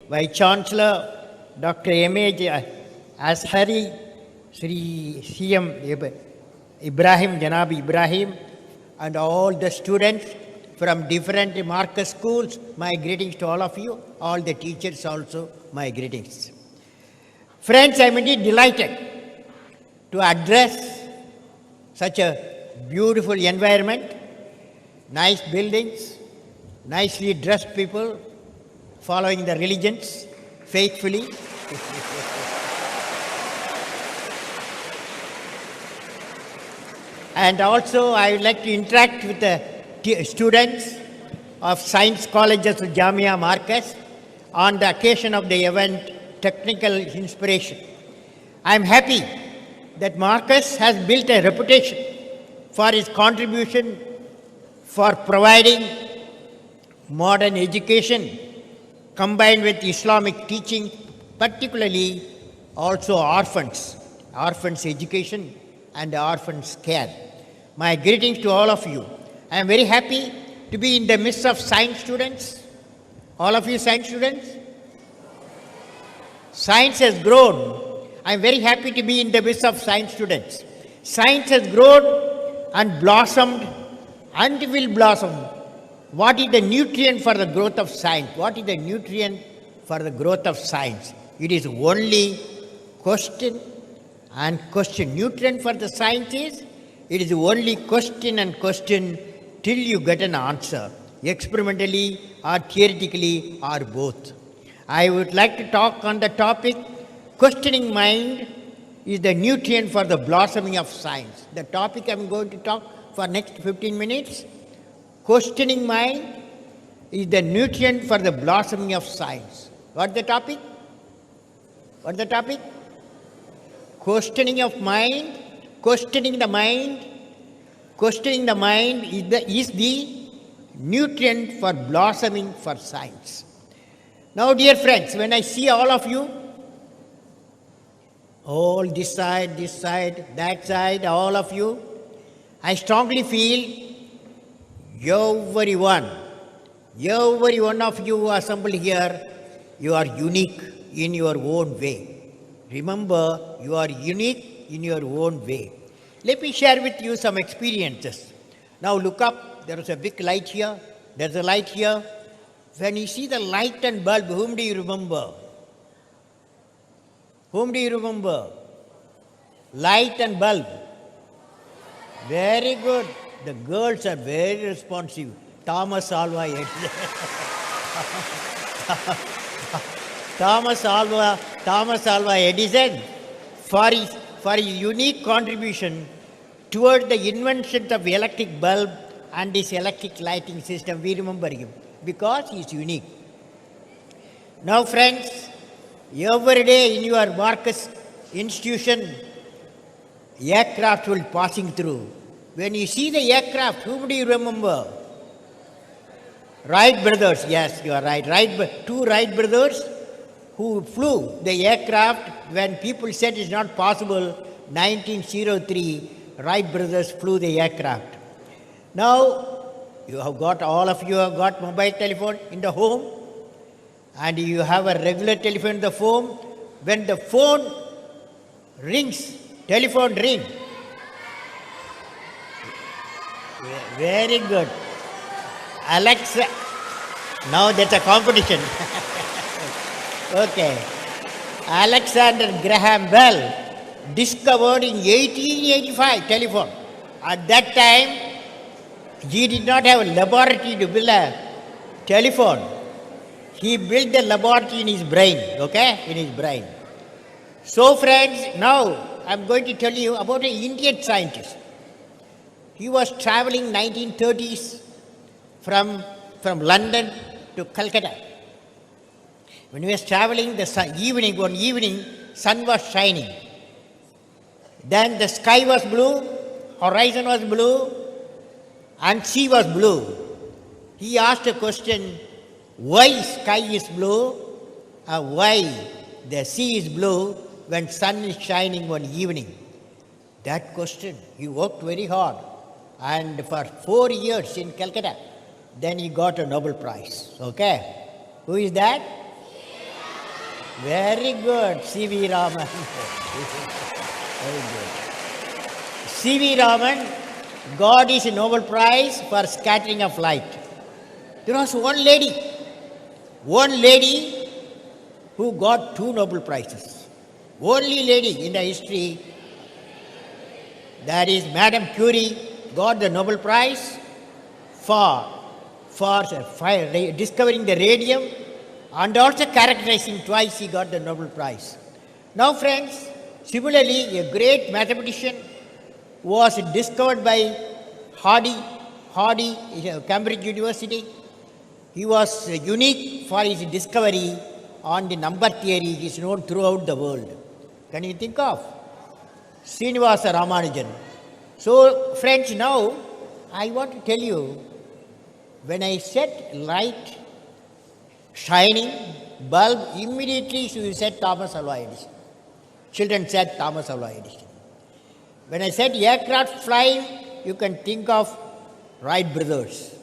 Vice Chancellor Dr. M.A. Ashari, Sri C.M. Ibrahim, Janab Ibrahim, and all the students from different Marcus schools, my greetings to all of you, all the teachers also, my greetings. Friends, I am indeed delighted to address such a beautiful environment, nice buildings, nicely dressed people, following the religions faithfully. And also I would like to interact with the students of Science Colleges of Jamia Marcus on the occasion of the event Technical Inspiration. I am happy that Marcus has built a reputation for his contribution for providing modern education combined with Islamic teaching, particularly also orphans education and orphans care. My greetings to all of you. I am very happy to be in the midst of science students. All of you science students? Science has grown. I am very happy to be in the midst of science students. Science has grown and blossomed and will blossom. What is the nutrient for the growth of science? What is the nutrient for the growth of science? It is only question and question. Nutrient for the science is, it is only question and question till you get an answer, experimentally or theoretically or both. I would like to talk on the topic, questioning mind is the nutrient for the blossoming of science. The topic I am going to talk for next 15 minutes. Questioning mind is the nutrient for the blossoming of science. What the topic? What the topic? Questioning of mind, questioning the mind is the nutrient for blossoming for science. Now, dear friends, when I see all of you, all this side, that side, all of you, I strongly feel every one of you assembled here, you are unique in your own way. Remember, you are unique in your own way. Let me share with you some experiences. Now look up, there is a big light here, there's a light here. When you see the light and bulb, whom do you remember? Whom do you remember? Light and bulb. Very good. The girls are very responsive. Thomas Alva Edison. Thomas Alva Edison, for his unique contribution toward the invention of electric bulb and his electric lighting system, we remember him because he is unique. Now friends, every day in your Marcus institution, aircraft will passing through. When you see the aircraft, whom do you remember? Wright brothers, yes, you are right. Two Wright brothers who flew the aircraft when people said it's not possible. 1903, Wright brothers flew the aircraft. Now, all of you have got mobile telephone in the home, and you have a regular telephone in the phone. When the phone rings, telephone ring. Very good. Alexa, now that's a competition. Okay. Alexander Graham Bell discovered in 1885 telephone. At that time, he did not have a laboratory to build a telephone. He built the laboratory in his brain, okay? In his brain. So friends, now I'm going to tell you about an Indian scientist. He was traveling 1930s from London to Calcutta. When he was traveling, one evening, sun was shining. Then the sky was blue, horizon was blue, and sea was blue. He asked a question, why sky is blue and why the sea is blue when sun is shining one evening? That question, he worked very hard. And for 4 years in Calcutta, then he got a Nobel Prize. Okay? Who is that? Very good, C.V. Raman. Very good. C.V. Raman got his Nobel Prize for scattering of light. There was one lady who got 2 Nobel Prizes. Only lady in the history, that is Madame Curie, got the Nobel Prize for discovering the radium and also characterizing twice he got the Nobel Prize. Now friends, similarly a great mathematician was discovered by Hardy, Cambridge University. He was unique for his discovery on the number theory. He is known throughout the world. Can you think of? Srinivasa Ramanujan. So friends, now I want to tell you, when I said light, shining, bulb, immediately you said Thomas Alva Edison. Children said Thomas Alva Edison. When I said aircraft flying, you can think of Wright brothers.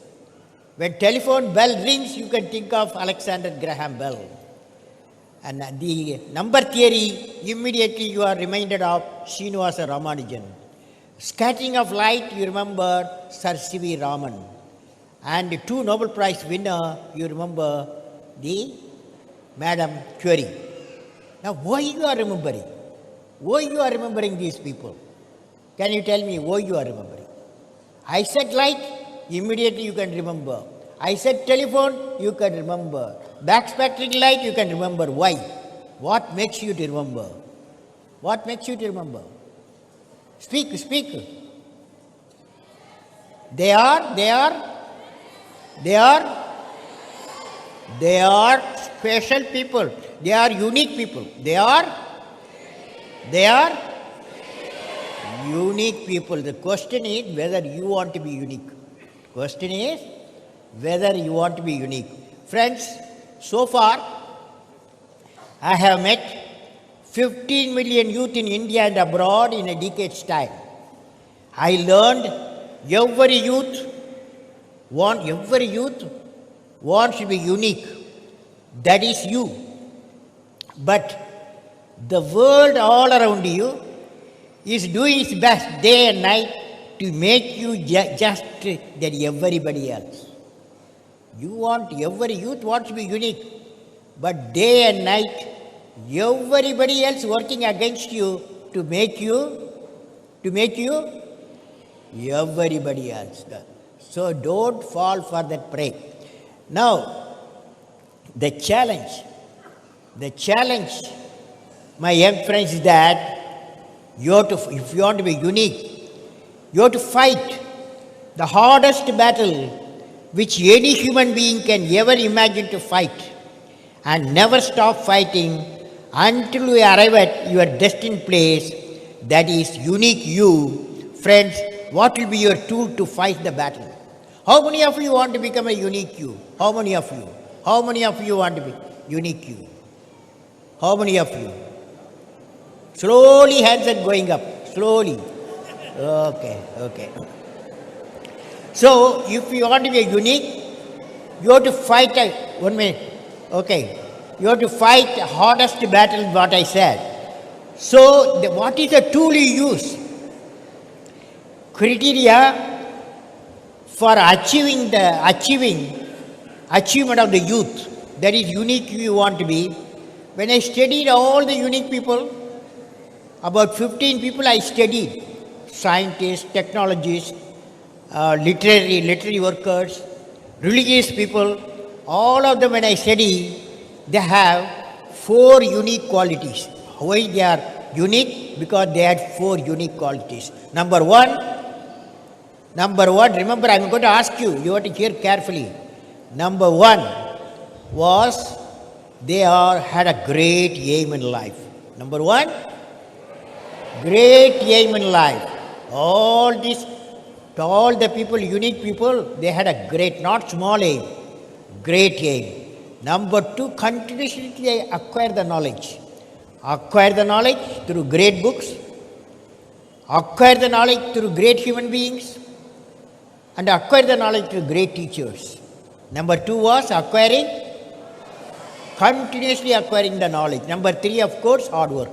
When telephone bell rings, you can think of Alexander Graham Bell. And the number theory, immediately you are reminded of Srinivasa Ramanujan. Scattering of light, you remember Sir C.V. Raman. And the 2 Nobel Prize winner, you remember the Madame Curie. Now why you are remembering? Why you are remembering these people? Can you tell me why you are remembering? I said light, immediately you can remember. I said telephone, you can remember. Backspectral light, you can remember. Why? What makes you to remember? What makes you to remember? Speak. They are special people. They are unique people. They are unique people. The question is whether you want to be unique. Question is whether you want to be unique. Friends, so far I have met 15 million youth in India and abroad in a decade's time. I learned every youth wants to be unique. That is you. But the world all around you is doing its best day and night to make you just that everybody else. Every youth wants to be unique. But day and night, everybody else working against you to make you everybody else. So don't fall for that prey. Now, the challenge, my young friends, is that if you want to be unique, you have to fight the hardest battle which any human being can ever imagine to fight, and never stop fighting until you arrive at your destined place, that is unique you. Friends, what will be your tool to fight the battle? How many of you want to become a unique you? How many of you? How many of you want to be unique you? How many of you? Slowly hands are going up. Slowly. Okay. So, if you want to be unique, you have to fight. 1 minute. Okay. You have to fight the hardest battle, what I said. So, what is the tool you use? Criteria for achievement of the youth, that is unique you want to be. When I studied all the unique people, about 15 people I studied, scientists, technologists, literary workers, religious people, all of them when I study, they have 4 unique qualities. Why they are unique? Because they had 4 unique qualities. Number one, remember I am going to ask you, you have to hear carefully. Number 1 was they had a great aim in life. Number 1, great aim in life. All the people, unique people, they had a great, not small aim, great aim. Number 2, continuously they acquire the knowledge. Acquire the knowledge through great books, acquire the knowledge through great human beings, and acquire the knowledge through great teachers. Number 2 was acquiring continuously acquiring the knowledge. Number 3, of course, hard work.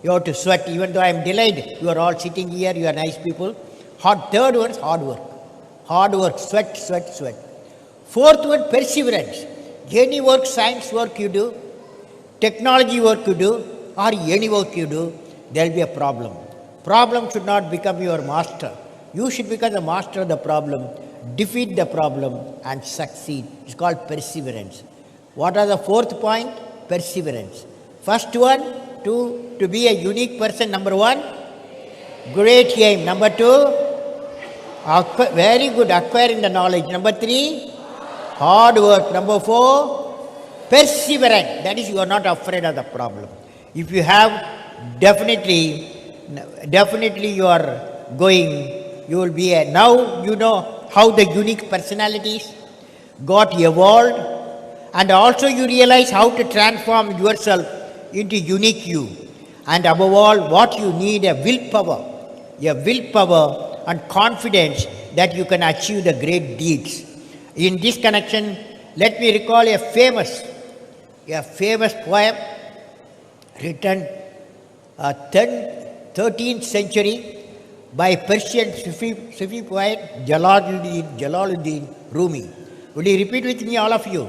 You have to sweat. Even though I am delayed, you are all sitting here, you are nice people. Third one is hard work. Hard work, sweat, sweat, sweat. Fourth one, perseverance. Any work, science work you do, technology work you do, or any work you do, there will be a problem. Problem should not become your master. You should become the master of the problem, defeat the problem, and succeed. It's called perseverance. What are the fourth point? Perseverance. First one, to be a unique person. Number 1, great aim. Number 2, very good, acquiring the knowledge. Number 3, hard work. Number 4, perseverance. That is, you are not afraid of the problem. If you have, definitely you are going, you will be now you know how the unique personalities got evolved, and also you realize how to transform yourself into unique you. And above all, what you need, a willpower and confidence that you can achieve the great deeds. In this connection, let me recall a famous poem written 13th century by Persian Sufi poet Jalaluddin Rumi. Will you repeat with me, all of you?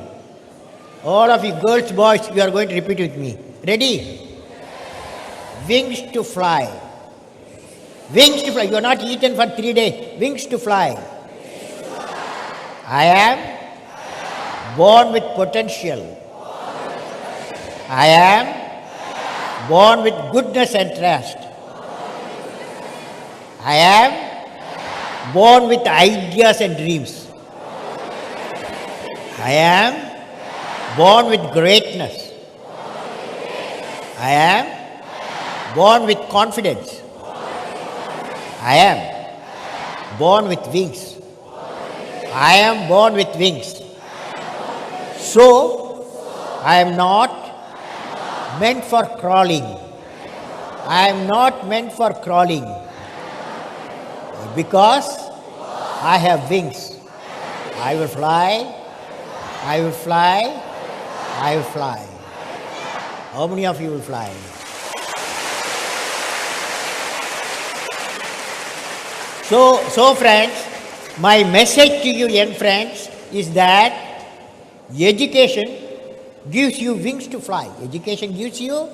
All of you, girls, boys, you are going to repeat with me. Ready? Wings to fly. Wings to fly. You are not eaten for 3 days. Wings to fly. I am born with potential. I am born with goodness and trust. I am born with ideas and dreams. I am born with greatness. I am born with confidence. I am born with wings. I am born with wings. So, I am not meant for crawling. I am not meant for crawling because I have wings. I will fly. I will fly. I will fly. How many of you will fly? So friends, my message to you young friends is that education gives you wings to fly. Education gives you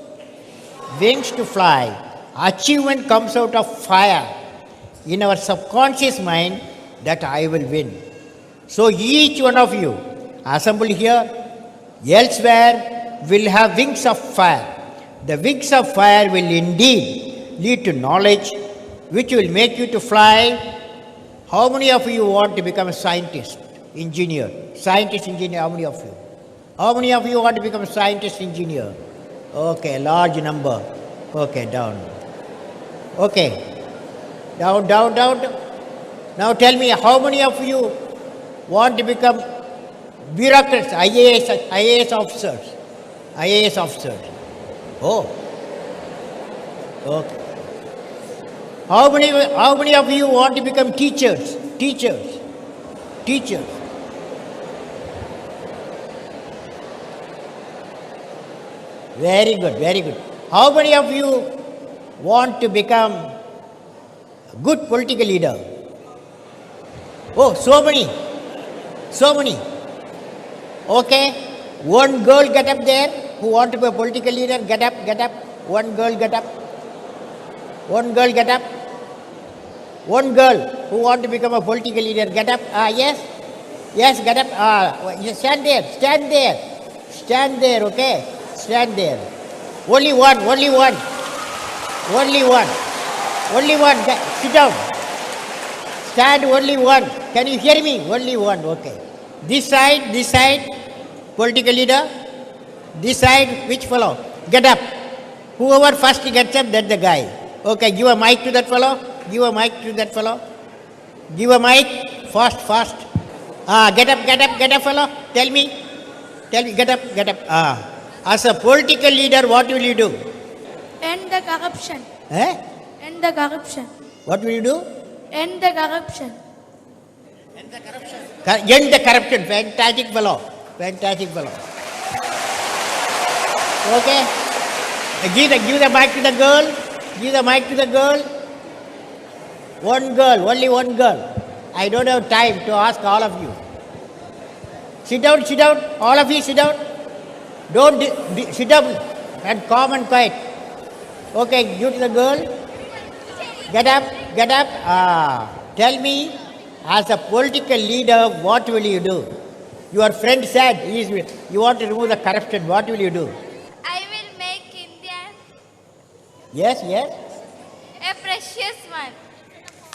wings to fly. Achievement comes out of fire in our subconscious mind that I will win. So each one of you assembled here, elsewhere, will have wings of fire. The wings of fire will indeed lead to knowledge, which will make you to fly. How many of you want to become a scientist, engineer? Scientist, engineer, how many of you? How many of you want to become a scientist, engineer? Okay, large number. Okay, down. Okay, down. Now tell me, how many of you want to become bureaucrats, IAS officers? IAS officers. Oh, okay. How many of you want to become teachers? Teachers. Very good. How many of you want to become a good political leader? Oh, so many. Okay, one girl get up there who want to be a political leader. Get up. One girl get up. One girl who want to become a political leader, get up. Yes, get up. Stand there, okay? Stand there. Only one. Sit down. Stand, only one. Can you hear me? Only one, okay. This side, political leader. This side, which fellow? Get up. Whoever first gets up, that's the guy. Okay, give a mic to that fellow. Give a mic, fast. Get up, fellow. Tell me, get up. As a political leader, what will you do? End the corruption. End the corruption. What will you do? End the corruption. End the corruption. Fantastic fellow. Okay? Give the mic to the girl. Give the mic to the girl. One girl, only one girl. I don't have time to ask all of you. Sit down. All of you sit down. Don't sit down and calm and quiet. Okay, give to the girl. Get up. Tell me, as a political leader, what will you do? Your friend said you want to remove the corruption. What will you do? I will make India Yes. a precious one.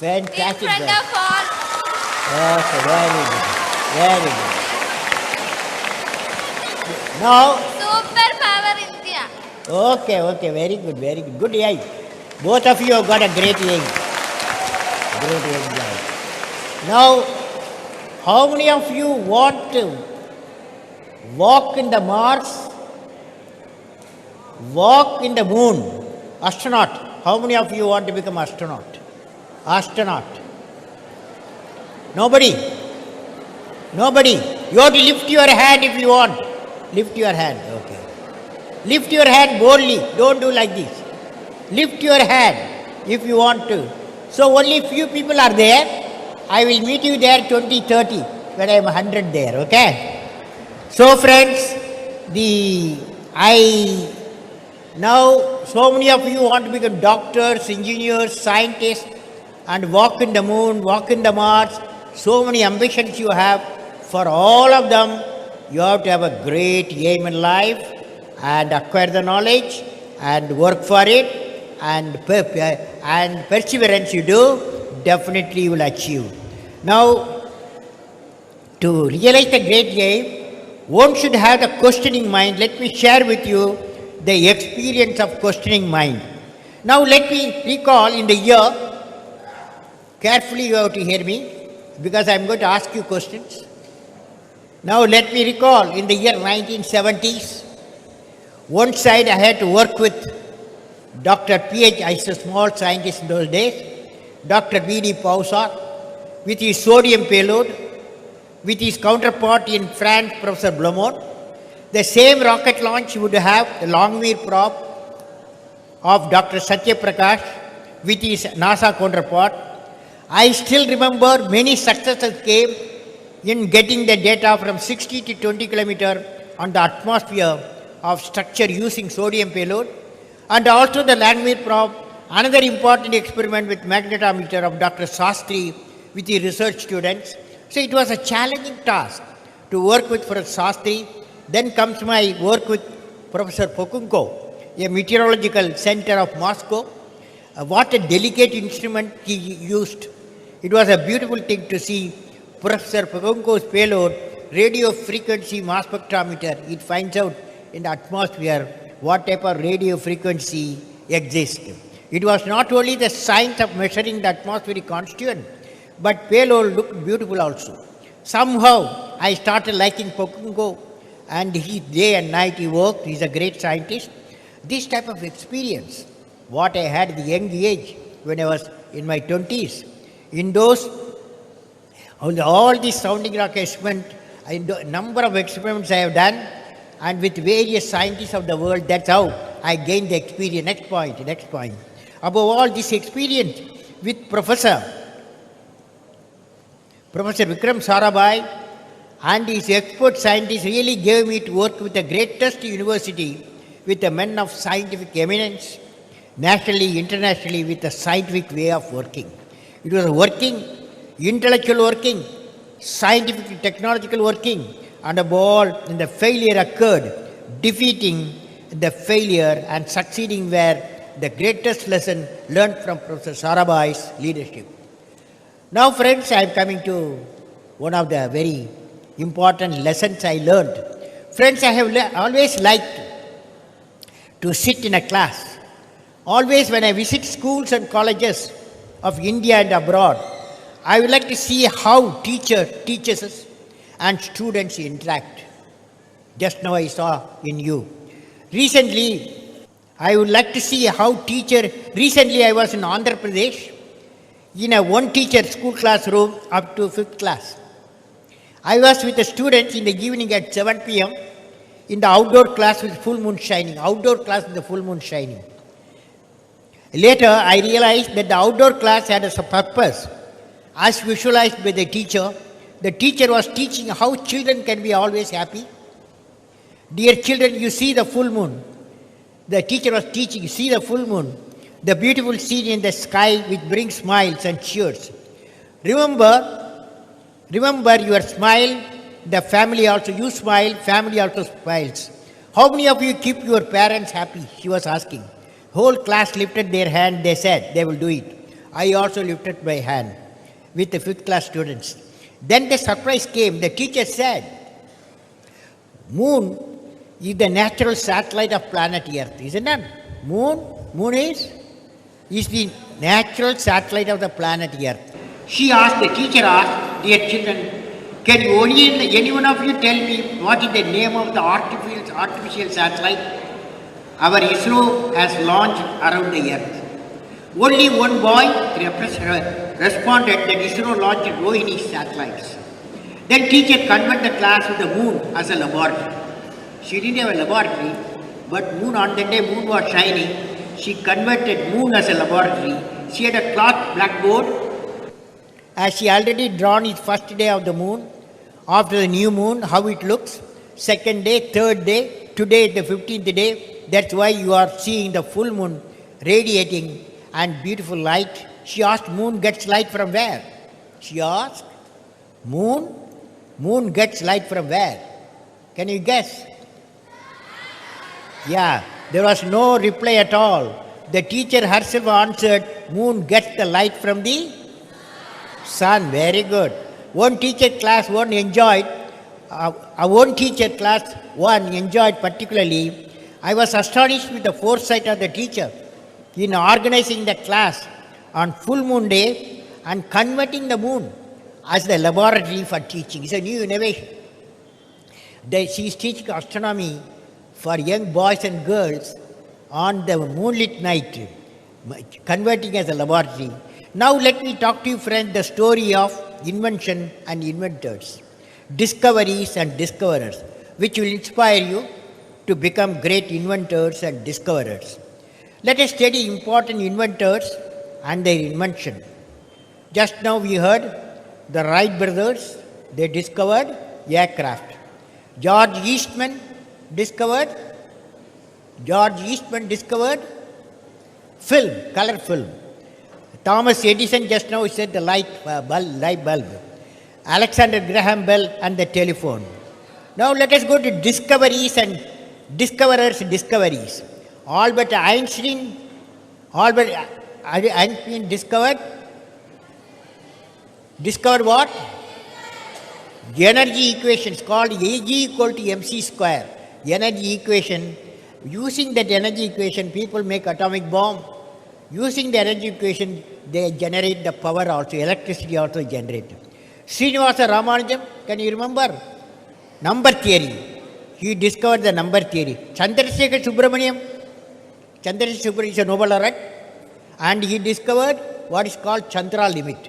In Fantastic. front of all. Okay, very good. Now, Superpower India. okay, very good. Good aim. Both of you have got a great aim. Guys. Now, how many of you want to walk in the Mars, walk in the moon? Astronaut. How many of you want to become astronaut? Nobody. You have to lift your hand if you want. Lift your hand. Okay. Lift your hand boldly. Don't do like this. Lift your hand if you want to. So only few people are there. I will meet you there 2030 when I am 100 there. Okay. So friends, now so many of you want to become doctors, engineers, scientists, and walk in the moon, walk in the Mars. So many ambitions you have. For all of them, you have to have a great aim in life and acquire the knowledge and work for it, and perseverance you do, definitely you will achieve. Now, to realize the great aim, one should have the questioning mind. Let me share with you the experience of questioning mind. Now let me recall in the year, carefully you have to hear me because I am going to ask you questions. Now let me recall in the year 1970s, one side I had to work with Dr. P.H., I was a small scientist in those days, Dr. B.D. Pausa, with his sodium payload, with his counterpart in France, Professor Blomont. The same rocket launch would have the Longmire probe of Dr. Satya Prakash with his NASA counterpart. I still remember many successes came in getting the data from 60 to 20 kilometers on the atmosphere of structure using sodium payload, and also the Longmire probe, another important experiment with magnetometer of Dr. Sastry with the research students. So it was a challenging task to work with Professor Sastry. Then comes my work with Professor Pokunko, a meteorological center of Moscow. What a delicate instrument he used. It was a beautiful thing to see Professor Pokunko's payload, radio frequency mass spectrometer. It finds out in the atmosphere what type of radio frequency exists. It was not only the science of measuring the atmospheric constituent, but payload looked beautiful also. Somehow I started liking Pokunko, and he day and night he worked. He's a great scientist. This type of experience, what I had at the young age when I was in my 20s, in those, all these sounding rock experiments, number of experiments I have done, and with various scientists of the world, that's how I gained the experience. Next point. Above all, this experience with Professor Vikram Sarabhai and his expert scientists really gave me to work with the greatest university, with the men of scientific eminence, nationally, internationally, with a scientific way of working. It was working, intellectual working, scientific, technological working, and above all, when the failure occurred, defeating the failure and succeeding were the greatest lesson learned from Professor Sarabhai's leadership. Now, friends, I am coming to one of the very important lessons I learned. Friends, I have always liked to sit in a class. Always when I visit schools and colleges of India and abroad, I would like to see how teacher teaches us and students interact. Just now I saw in you. Recently, I would like to see how recently I was in Andhra Pradesh in a one teacher school classroom up to 5th class. I was with the students in the evening at 7 p.m. in the outdoor class with full moon shining. Outdoor class with the full moon shining. Later, I realized that the outdoor class had a purpose. As visualized by the teacher was teaching how children can be always happy. Dear children, you see the full moon. The teacher was teaching, you see the full moon, the beautiful scene in the sky which brings smiles and cheers. Remember your smile, the family also, you smile, family also smiles. How many of you keep your parents happy? She was asking. Whole class lifted their hand, they said they will do it. I also lifted my hand with the 5th class students. Then the surprise came. The teacher said, Moon is the natural satellite of planet Earth, isn't it? Moon is the natural satellite of the planet Earth. The teacher asked, dear children, can any one of you tell me what is the name of the artificial satellite our ISRO has launched around the Earth? Only one boy responded that ISRO launched Rohini satellites. Then teacher converted the class with the moon as a laboratory. She didn't have a laboratory, but moon on that day, moon was shining. She converted moon as a laboratory. She had a cloth blackboard. As she already drawn its first day of the moon, after the new moon, how it looks, second day, third day, today is the 15th day. That's why you are seeing the full moon radiating and beautiful light. She asked, moon gets light from where? She asked, moon gets light from where? Can you guess? Yeah, there was no reply at all. The teacher herself answered, moon gets the light from the sun. Very good. One teacher class one enjoyed particularly. I was astonished with the foresight of the teacher in organizing the class on full moon day and converting the moon as the laboratory for teaching. It's a new innovation. She is teaching astronomy for young boys and girls on the moonlit night, converting as a laboratory. Now let me talk to you, friends, the story of invention and inventors, discoveries and discoverers, which will inspire you to become great inventors and discoverers. Let us study important inventors and their invention. Just now we heard the Wright brothers, they discovered aircraft. George Eastman discovered film, color film. Thomas Edison just now said the light bulb. Alexander Graham Bell and the telephone. Now let us go to discoveries and discoverers' discoveries. Albert Einstein discovered what? Energy equations called Ag equal to mc square. Energy equation. Using that energy equation, people make atomic bomb. Using the energy equation, they generate the power also, electricity also generated. Srinivasa Ramanujan, can you remember? Number theory. He discovered the number theory. Chandrasekhar Subramanian is a Nobel laureate, and he discovered what is called Chandra limit.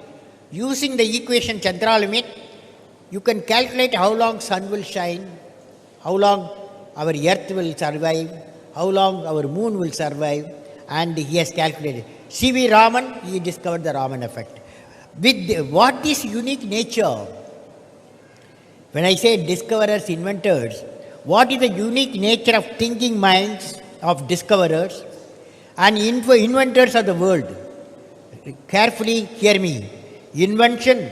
Using the equation Chandra limit, you can calculate how long sun will shine, how long our earth will survive, how long our moon will survive, and he has calculated. C.V. Raman, he discovered the Raman effect. With what is unique nature? When I say discoverers, inventors, what is the unique nature of thinking minds of discoverers and inventors of the world? Carefully hear me. Inventions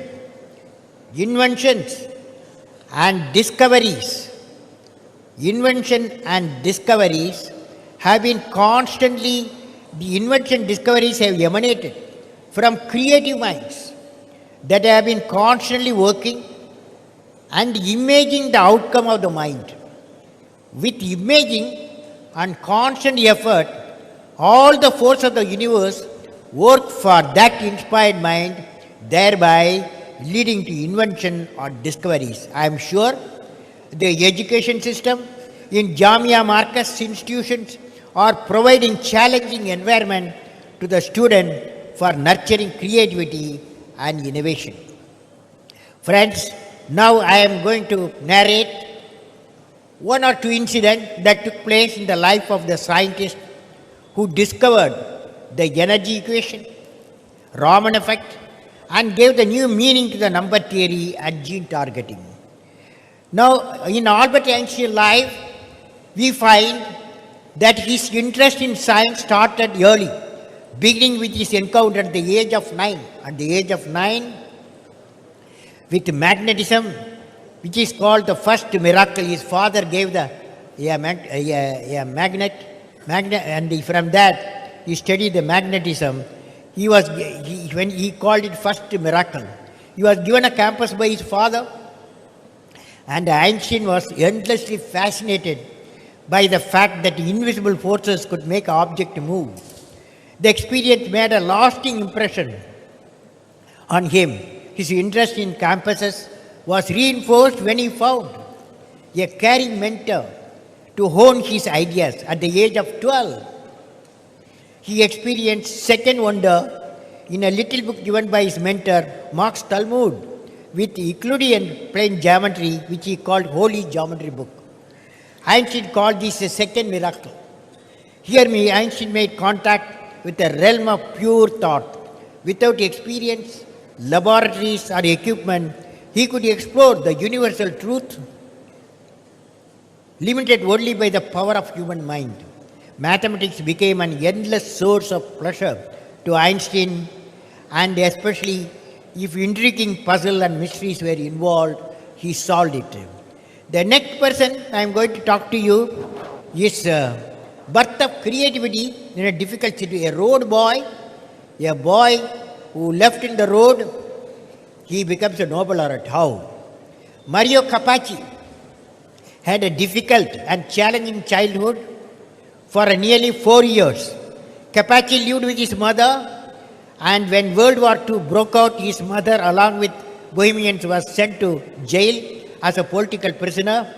and discoveries. Invention and discoveries have been constantly, the invention discoveries have emanated from creative minds that have been constantly working and imaging the outcome of the mind. With imaging and constant effort, all the force of the universe work for that inspired mind, thereby leading to invention or discoveries. I am sure the education system in Jamia Marcus institutions are providing challenging environment to the student for nurturing creativity and innovation. Friends, now I am going to narrate one or two incidents that took place in the life of the scientist who discovered the energy equation, Raman effect, and gave the new meaning to the number theory and gene targeting. Now, in Albert Einstein's life, we find that his interest in science started early, beginning with his encounter at the age of 9. At the age of 9, with magnetism, which is called the first miracle. His father gave a magnet, and from that he studied the magnetism. When he called it first miracle, he was given a campus by his father, and Einstein was endlessly fascinated by the fact that invisible forces could make an object move. The experience made a lasting impression on him. His interest in campuses was reinforced when he found a caring mentor to hone his ideas at the age of 12. He experienced second wonder in a little book given by his mentor, Max Talmud, with Euclidean plane geometry, which he called Holy Geometry Book. Einstein called this a second miracle. Here Einstein made contact with a realm of pure thought. Without experience, laboratories or equipment, he could explore the universal truth limited only by the power of human mind. Mathematics became an endless source of pleasure to Einstein, and especially if intriguing puzzle and mysteries were involved, he solved it. The next person I am going to talk to you is birth of creativity in a difficult situation. A road boy, a boy who left in the road, he becomes a Nobel laureate. How? Mario Capaci had a difficult and challenging childhood for nearly 4 years. Capaci lived with his mother, and when World War II broke out, his mother, along with Bohemians, was sent to jail as a political prisoner.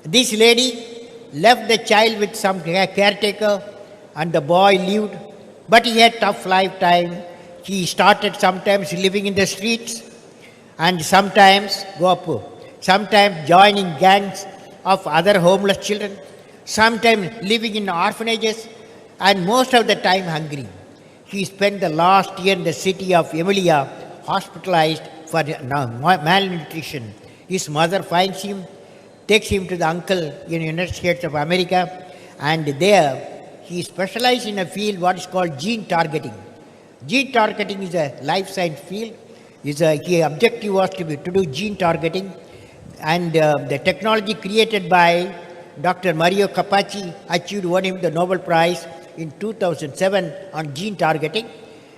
This lady left the child with some caretaker, and the boy lived, but he had a tough lifetime. He started sometimes living in the streets, and sometimes joining gangs of other homeless children, sometimes living in orphanages, and most of the time hungry. He spent the last year in the city of Emilia hospitalized for malnutrition. His mother finds him, takes him to the uncle in the United States of America, and there he specialized in a field what is called gene targeting. Gene targeting is a life science field. His objective was to do gene targeting, and the technology created by Dr. Mario Capaci won him the Nobel Prize in 2007 on gene targeting.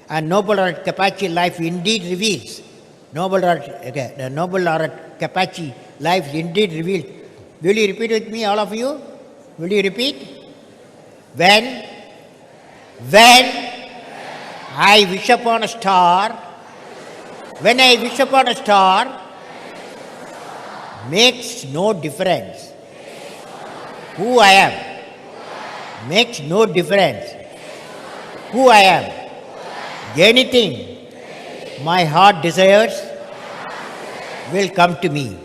And Nobel laureate Capaci life indeed reveals. Nobel laureate Capaci life indeed revealed. Will you repeat with me, all of you? Will you repeat? When I wish upon a star, when I wish upon a star, makes no difference who I am. Makes no difference who I am. Anything my heart desires will come to me.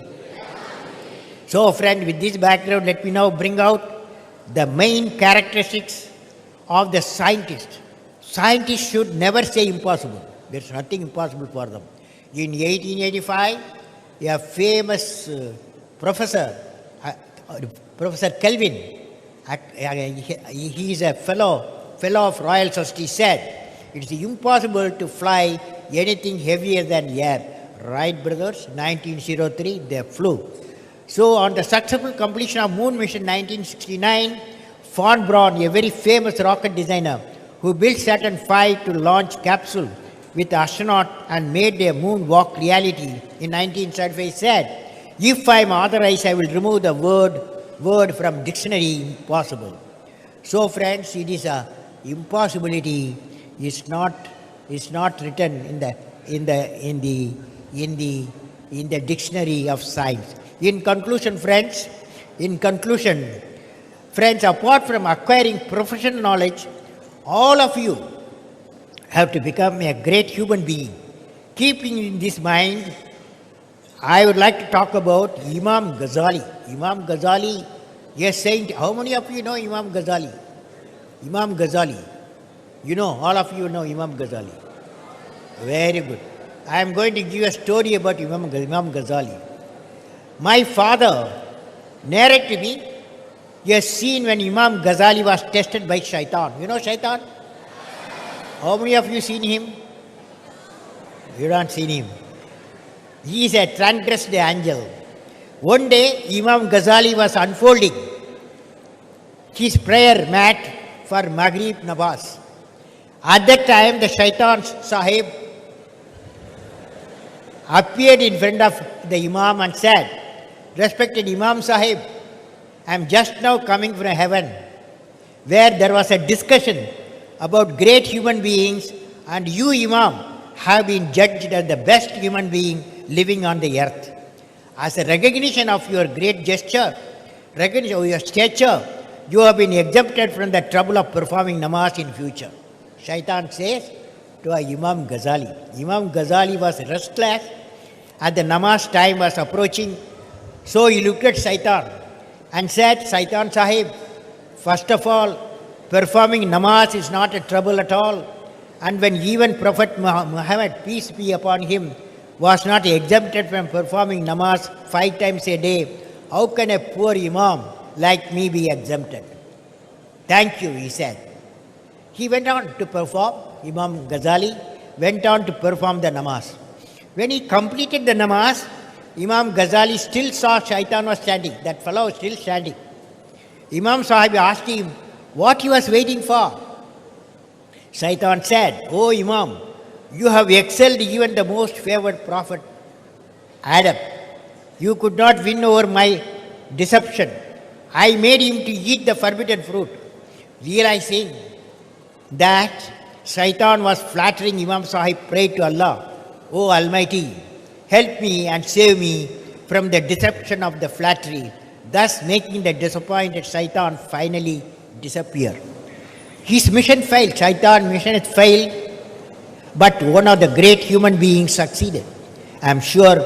So, friend, with this background, let me now bring out the main characteristics of the scientist. Scientists should never say impossible. There is nothing impossible for them. In 1885, a famous professor, Professor Kelvin, he is a fellow of Royal Society, said, it is impossible to fly anything heavier than air. Right, brothers? 1903, they flew. So, on the successful completion of Moon mission 1969, von Braun, a very famous rocket designer, who built Saturn V to launch capsule with astronaut and made a moonwalk reality in 1975, said, if I am authorized, I will remove the word from dictionary impossible. So, friends, it is a impossibility is not written in the dictionary of science. In conclusion, friends, apart from acquiring professional knowledge, all of you have to become a great human being. Keeping in this mind, I would like to talk about Imam Ghazali. Imam Ghazali A saint. How many of you know Imam Ghazali? Imam Ghazali. You know, all of you know Imam Ghazali. Very good. I am going to give a story about Imam Ghazali. My father narrated to me a scene when Imam Ghazali was tested by Shaitan. You know Shaitan? How many of you seen him? You don't seen him. He is a transgressed angel. One day, Imam Ghazali was unfolding his prayer mat for Maghrib Namaz. At that time, the Shaitan Sahib appeared in front of the Imam and said, "Respected Imam Sahib, I am just now coming from heaven, where there was a discussion about great human beings, and you, Imam, have been judged as the best human being living on the earth. As a recognition of your great gesture, recognition of your stature, you have been exempted from the trouble of performing namaz in future." Shaitan says to Imam Ghazali. Imam Ghazali was restless as the namaz time was approaching. So he looked at Shaitan and said, "Shaitan Sahib, first of all, performing namaz is not a trouble at all. And when even Prophet Muhammad, peace be upon him, was not exempted from performing namaz 5 times a day, how can a poor Imam like me be exempted?" "Thank you," he said. He went on to perform, Imam Ghazali went on to perform the namaz. When he completed the namaz, Imam Ghazali still saw Shaitan was standing, that fellow was still standing. Imam Sahib asked him what he was waiting for. Shaitan said, "Oh Imam, you have excelled even the most favored prophet, Adam. You could not win over my deception. I made him to eat the forbidden fruit." Realizing that Shaitan was flattering, Imam Sahib prayed to Allah, "Oh Almighty, help me and save me from the deception of the flattery," thus making the disappointed Shaitan finally disappear. His mission failed. Shaitan's mission had failed, but one of the great human beings succeeded. I am sure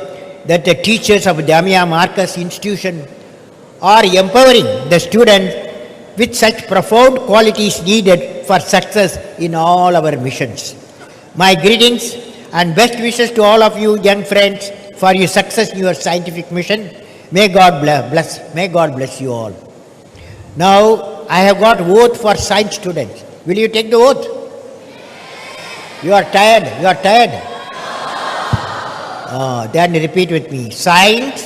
that the teachers of Jamia Marcus Institution are empowering the students with such profound qualities needed for success in all our missions. My greetings and best wishes to all of you young friends for your success in your scientific mission. May God bless you all. Now I have got oath for science students. Will you take the oath? You are tired. Then repeat with me. Science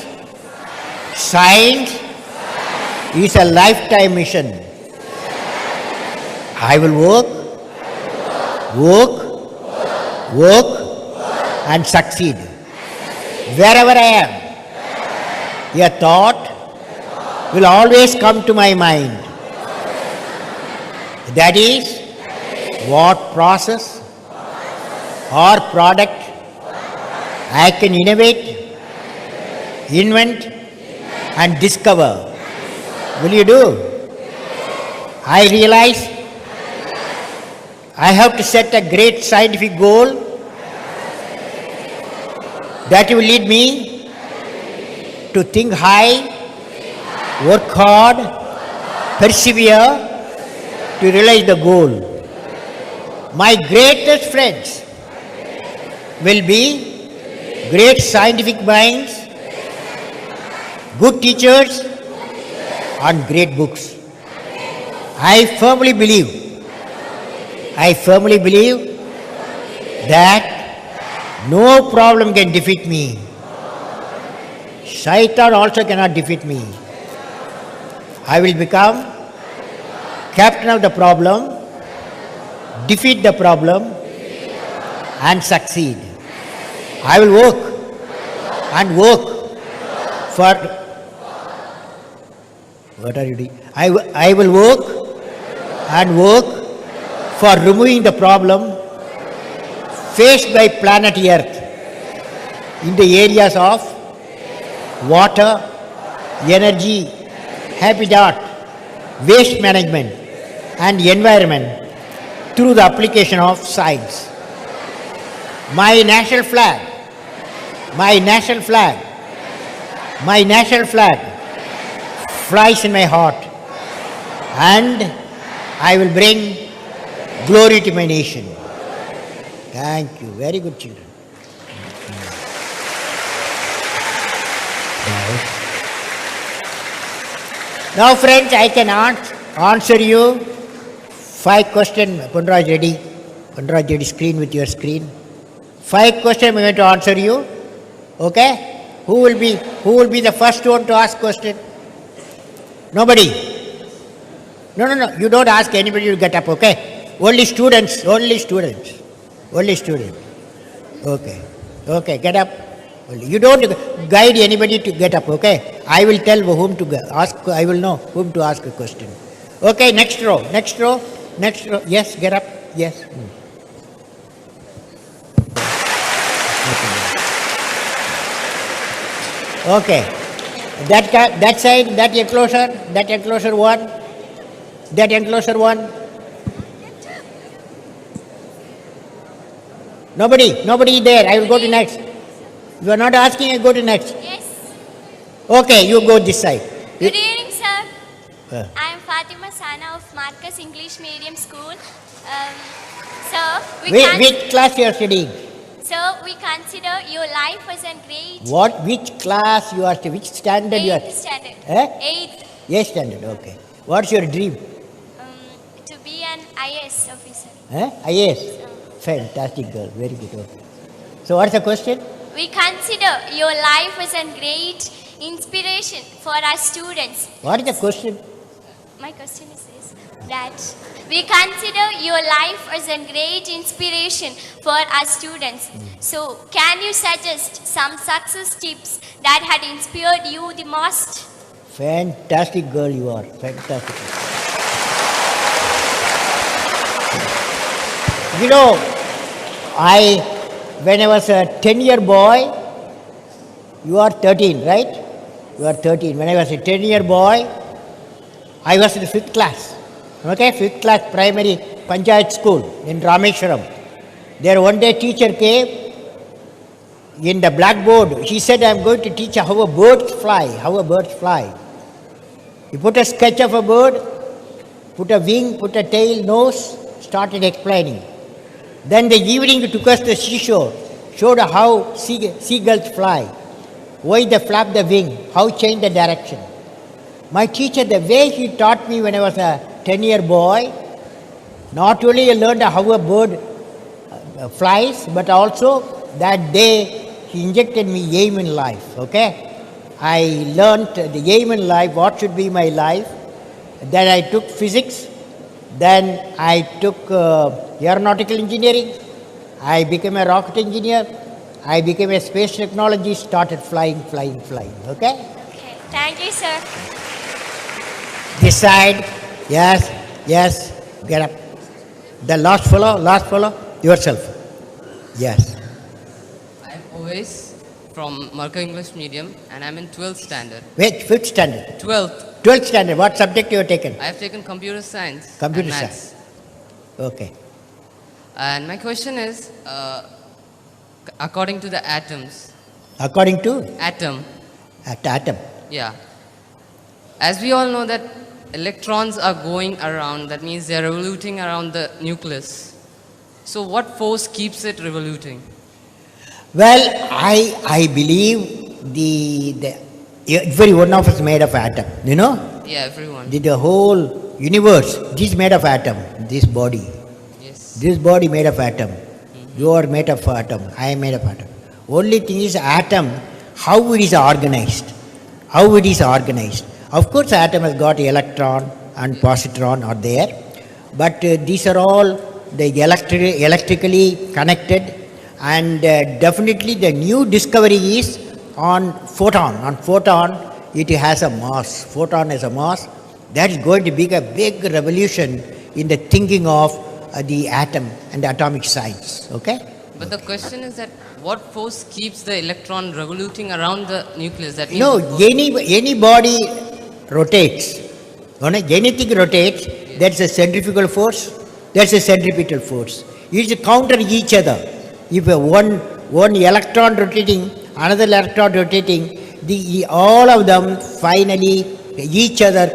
is a lifetime mission. I will work and succeed. Wherever I am, a thought will always come to my mind. That is what process or product I can innovate, invent and discover. Will you do? I realize I have to set a great scientific goal that will lead me to think high, work hard, persevere to realize the goal. My greatest friends will be great scientific minds, good teachers, and great books. I firmly believe that no problem can defeat me. Shaitan also cannot defeat me. I will become captain of the problem, defeat the problem, and succeed. I will work for what are you doing? I will work for removing the problem faced by planet Earth in the areas of water, energy, habitat, waste management and environment through the application of science. My national flag flies in my heart, and I will bring glory to my nation. Thank you. Very good, children. Now, friends, I can answer you 5 questions. Punraj, ready? Punraj, ready? Screen with your screen. 5 questions I'm going to answer you. Okay? Who will be the first one to ask question? Nobody. No. You don't ask anybody to get up. Okay? Only students. Okay. Get up. You don't guide anybody to get up, okay? I will tell whom to ask, I will know whom to ask a question. Okay, next row. Yes, get up. Yes. Okay. That side, that enclosure one. Nobody there. I will go to next. You are not asking, I go to next. Yes. Okay, you go this side. Good evening, sir. I am Fatima Sana of Marcus English Medium School. Sir, Which class you are studying? Sir, we consider your life as a great... What? Which class you are studying? Which standard you are? 8th standard. Eh? 8th. 8th standard, okay. What's your dream? To be an IAS officer. IAS? Fantastic girl, very good. Okay. So what's the question? We consider your life as a great inspiration for our students. What is the question? My question is this, that we consider your life as a great inspiration for our students. So, can you suggest some success tips that had inspired you the most? Fantastic girl you are. Fantastic. You know, when I was a 10-year boy, you are 13, right? You are 13. When I was a 10-year boy, I was in the 5th class. Okay, 5th class primary Panchayat school in Rameshwaram. There one day teacher came in the blackboard. He said, I am going to teach how a bird fly. He put a sketch of a bird, put a wing, put a tail, nose, started explaining. Then the evening he took us to the seashore, showed how seagulls fly, why they flap the wing, how change the direction. My teacher, the way he taught me when I was a 10-year boy, not only I learned how a bird flies, but also that day he injected me aim in life, okay? I learned the aim in life, what should be my life. Then I took physics, then I took aeronautical engineering, I became a rocket engineer, I became a space technology, started flying, okay? Okay, thank you, sir. This side, yes, get up. The last fellow, yourself. Yes. I'm always from Marcus English Medium and I'm in 12th standard. Wait, 5th standard? 12th. 12th standard, what subject you have taken? I have taken computer science. Computer and science. Okay. And my question is, according to the atoms. According to? Atom. Atom. Yeah. As we all know that electrons are going around, that means they are revoluting around the nucleus. So what force keeps it revoluting? Well, I believe every one of us is made of atom, you know? Yeah, everyone. The whole universe is made of atom, this body. Yes. This body made of atom. You are made of atom, I am made of atom. Only thing is atom, how it is organized. Of course, atom has got electron and positron are there, but these are all the electrically connected, and definitely the new discovery is on photon. On photon, it has a mass. Photon has a mass. That is going to be a big revolution in the thinking of the atom and the atomic science. Okay? But the question is that what force keeps the electron revoluting around the nucleus? That means No, any body rotates. Anything rotates, that's a centrifugal force, that's a centripetal force. It's counter each other. If one electron rotating, another electron rotating, all of them finally each other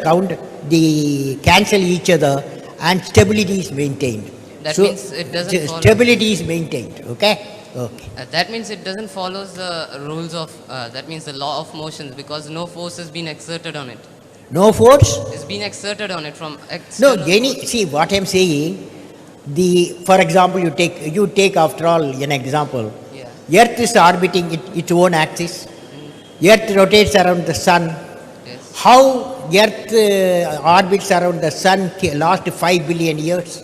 cancel each other, and stability is maintained. That means it doesn't follow. Stability is maintained. Okay. Okay. That means it doesn't follow the rules of, that means the law of motions, because no force has been exerted on it. No force. It's been exerted on it from No, external. see what I'm saying. For example, you take after all an example. Yeah. Earth is orbiting its own axis. Earth rotates around the sun. Yes. How Earth orbits around the sun last 5 billion years?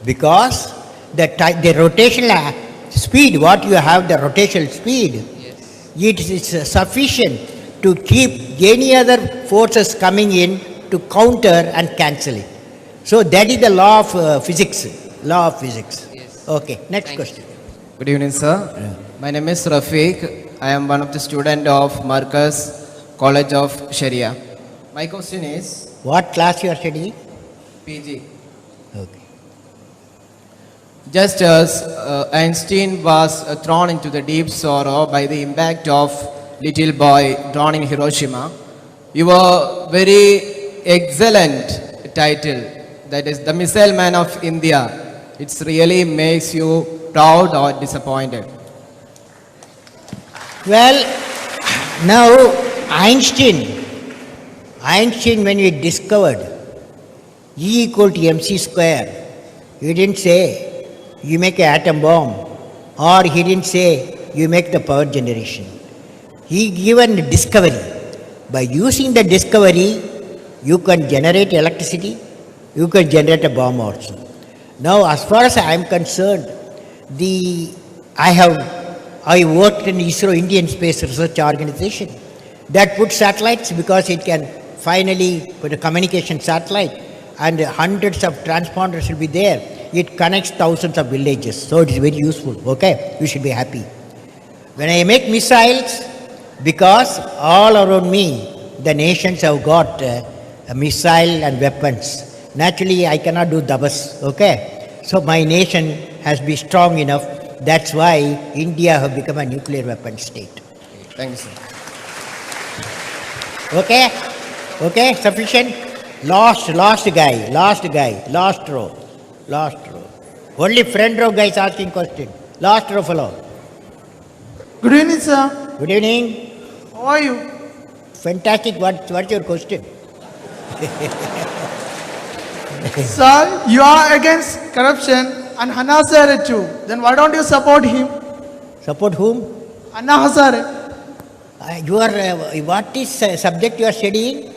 Because the rotational speed, what you have, the rotational speed, Yes. it is sufficient to keep any other forces coming in to counter and cancel it. So that is the law of physics. Law of physics. Yes. Okay, next Thank question. Good evening, sir. My name is Rafiq. I am one of the student of Marcus College of Sharia. My question is What class you are studying? PG. Okay. Just as Einstein was thrown into the deep sorrow by the impact of little boy drawn in Hiroshima, your very excellent title, that is the Missile Man of India, it really makes you proud or disappointed? Well, now Einstein when he discovered E equal to mc square, he didn't say you make an atom bomb, or he didn't say you make the power generation. He given a discovery. By using the discovery, you can generate electricity, you can generate a bomb also. Now, as far as I am concerned, I worked in ISRO, Indian Space Research Organization, that put satellites because it can finally put a communication satellite, and hundreds of transponders will be there. It connects thousands of villages, so it is very useful. Okay, you should be happy. When I make missiles, because all around me, the nations have got a missile and weapons. Naturally, I cannot do dabas. Okay, so my nation has been strong enough. That's why India have become a nuclear weapon state. Thank you, sir. Okay? Okay, sufficient? Last row. Only front row guys asking question. Last row fellow. Good evening, sir. Good evening. How are you? Fantastic. What's your question? Sir, you are against corruption and Hannah Hazare too. Then why don't you support him? Support whom? Hannah Hazare. You are, what is subject you are studying?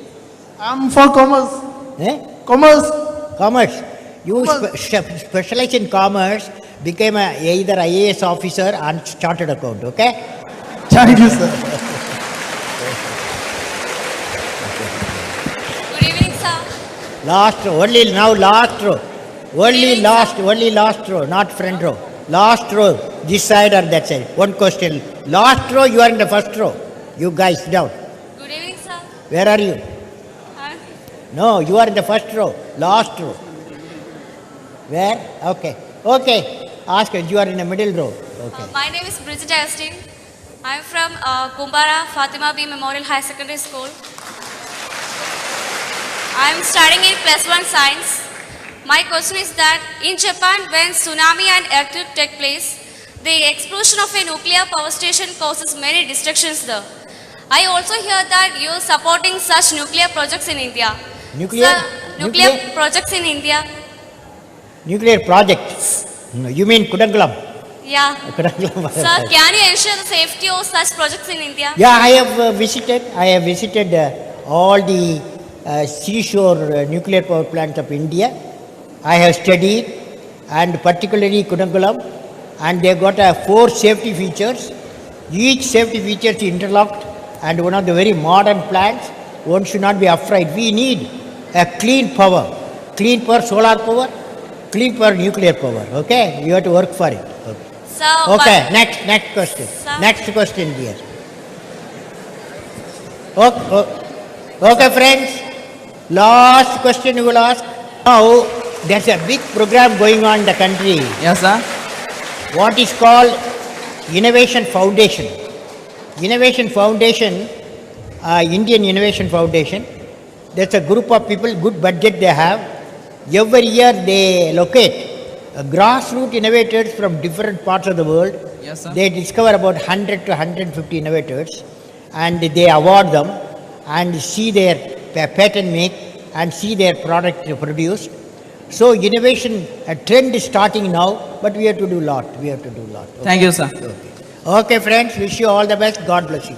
I'm for commerce. Eh? Commerce. Commerce. You Commerce. specialize in commerce, became either IAS officer and chartered account, okay? Thank you, sir. Good evening, sir. Last row, only now last row. Only last row, not front row. Last row, this side or that side. One question. Last row, you are in the first row. You guys sit down. Good evening, sir. Where are you? No, you are in the first row. Last row. Where? Okay. Okay. Ask her. You are in the middle row. Okay. My name is Bridget Astin. I'm from Kumbara Fatima B Memorial High Secondary School. I'm studying in +1 science. My question is that in Japan, when tsunami and earthquake take place, the explosion of a nuclear power station causes many destructions there. I also hear that you're supporting such nuclear projects in India. Nuclear? Sir, nuclear Nuclear? projects in India. Nuclear projects. No, you mean Kudankulam? Yeah. Kudankulam. Sir, can you ensure the safety of such projects in India? Yeah, I have visited all the seashore nuclear power plants of India. I have studied, and particularly Kudankulam, and they got 4 safety features. Each safety feature is interlocked, and one of the very modern plants. One should not be afraid. We need a clean power, solar power, clean power, nuclear power. Okay, you have to work for it. Okay. Sir, Okay, next question. Sir. Next question, dear. Okay, friends. Last question you will ask. Now, there's a big program going on in the country. Yes, sir. What is called Innovation Foundation. Innovation Foundation, Indian Innovation Foundation, That's a group of people, good budget they have. Every year they locate grassroots innovators from different parts of the world. Yes, sir. They discover about 100 to 150 innovators and they award them and see their patent make and see their product produced. So innovation, a trend is starting now, but we have to do lot. We have to do lot. Thank you, sir. Okay, friends, wish you all the best. God bless you.